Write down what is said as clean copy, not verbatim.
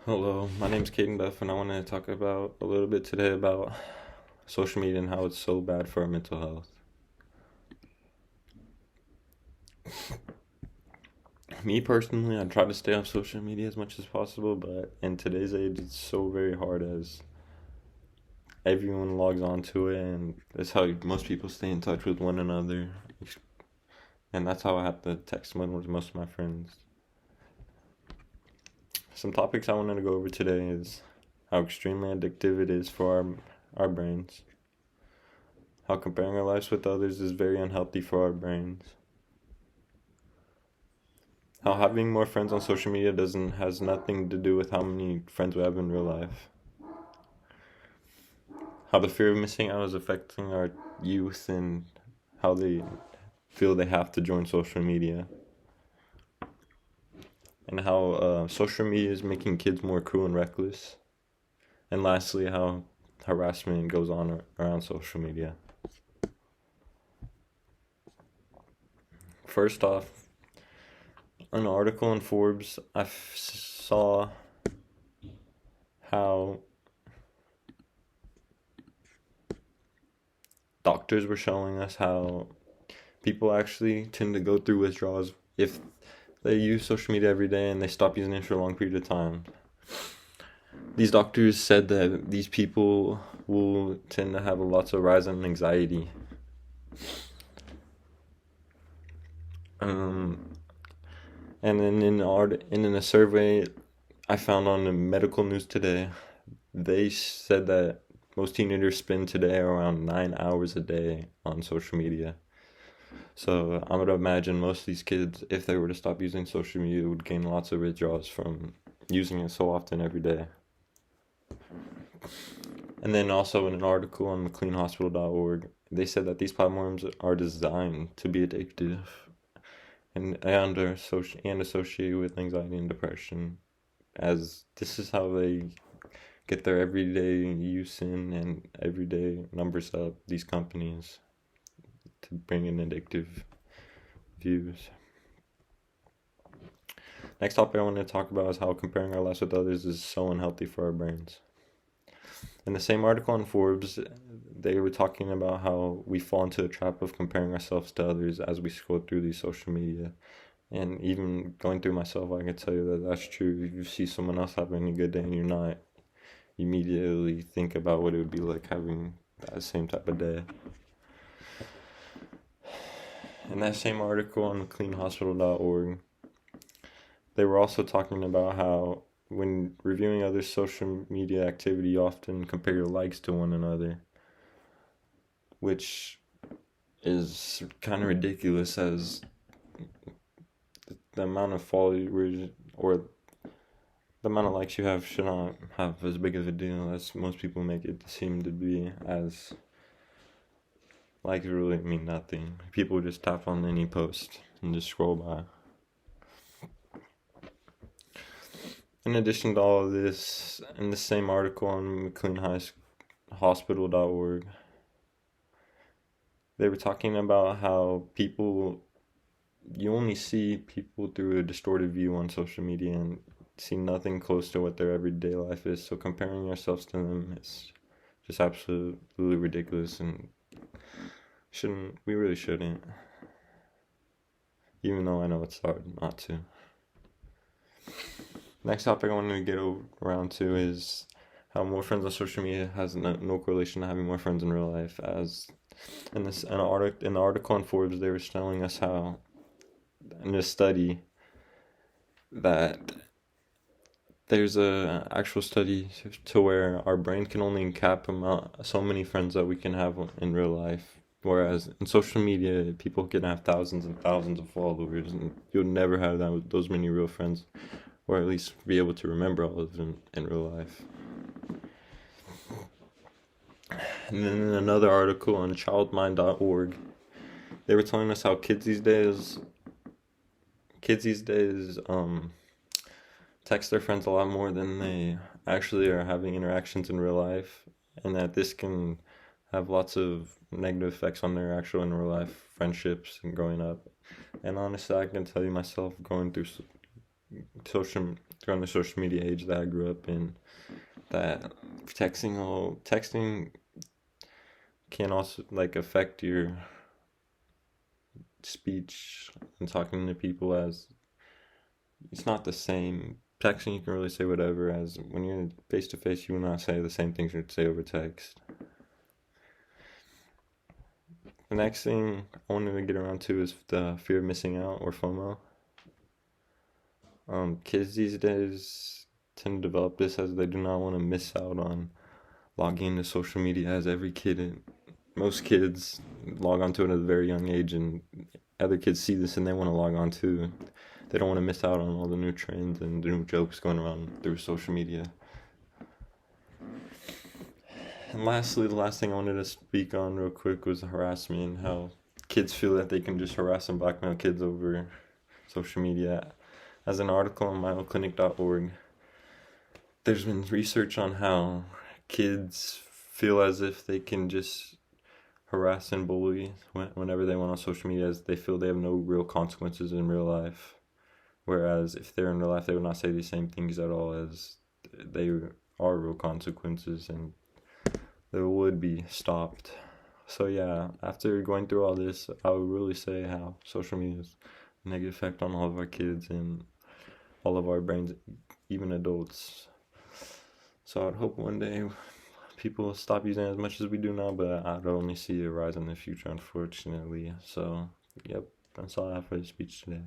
Hello, my name's Caden Duff, and I want to talk about a little bit today about social media and how it's so bad for our mental health. Me personally, I try to stay off social media as much as possible, but in today's age, it's so very hard as everyone logs on to it, and that's how most people stay in touch with one another. And that's how I have to text with most of my friends. Some topics I wanted to go over today is how extremely addictive it is for our brains, how comparing our lives with others is very unhealthy for our brains, how having more friends on social media doesn't has nothing to do with how many friends we have in real life, how the fear of missing out is affecting our youth and how they feel they have to join social media, and how social media is making kids more cruel and reckless, and lastly how harassment goes on around social media. First off, an article in Forbes, I saw how doctors were showing us how people actually tend to go through withdrawals if they use social media every day and they stop using it for a long period of time. These doctors said that these people will tend to have lots of rise in anxiety. And then in a survey I found on the medical news today, they said that most teenagers spend today around 9 hours a day on social media. So I would imagine most of these kids, if they were to stop using social media, would gain lots of withdrawals from using it so often every day. And then also in an article on McLeanHospital.org, they said that these platforms are designed to be addictive and associated with anxiety and depression, as this is how they get their everyday use in and everyday numbers up, these companies, to bring in addictive views. Next topic I want to talk about is how comparing our lives with others is so unhealthy for our brains. In the same article on Forbes, they were talking about how we fall into a trap of comparing ourselves to others as we scroll through these social media. And even going through myself, I can tell you that that's true. If you see someone else having a good day and you're not, you immediately think about what it would be like having that same type of day. In that same article on cleanhospital.org, they were also talking about how when reviewing others' social media activity, you often compare your likes to one another, which is kind of ridiculous, as the amount of followers or the amount of likes you have should not have as big of a deal as most people make it seem to be, as likes really mean nothing. People just tap on any post and just scroll by. In addition to all of this, in the same article on McLeanHospital.org, they were talking about how you only see people through a distorted view on social media and see nothing close to what their everyday life is. So comparing yourselves to them is just absolutely ridiculous, and we really shouldn't. Even though I know it's hard not to. Next topic I wanted to get around to is how more friends on social media has no correlation to having more friends in real life. As in the article on Forbes, they were telling us how in a study that there's a actual study to where our brain can only cap so many friends that we can have in real life, whereas in social media people can have thousands and thousands of followers and you'll never have those many real friends, or at least be able to remember all of them in real life. And then in another article on childmind.org, they were telling us how kids these days text their friends a lot more than they actually are having interactions in real life, and that this can have lots of negative effects on their actual in real life friendships and growing up. And honestly, I can tell you myself, going through social during the social media age that I grew up in, that texting can also like affect your speech and talking to people, as it's not the same. Texting you can really say whatever, as when you're face to face you will not say the same things you'd say over text. The next thing I wanted to get around to is the fear of missing out, or FOMO. Kids these days tend to develop this as they do not want to miss out on logging into social media, as most kids log onto it at a very young age, and other kids see this and they want to log on too. They don't want to miss out on all the new trends and the new jokes going around through social media. And lastly, the last thing I wanted to speak on real quick was harassment, and how kids feel that they can just harass and blackmail kids over social media. As an article on myoclinic.org, there's been research on how kids feel as if they can just harass and bully whenever they want on social media, as they feel they have no real consequences in real life. Whereas if they're in real life, they would not say the same things at all, as they are real consequences and they would be stopped. So yeah, after going through all this, I would really say how social media has a negative effect on all of our kids and all of our brains, even adults. So I'd hope one day people stop using it as much as we do now, but I'd only see a rise in the future, unfortunately. So, yep, that's all I have for the speech today.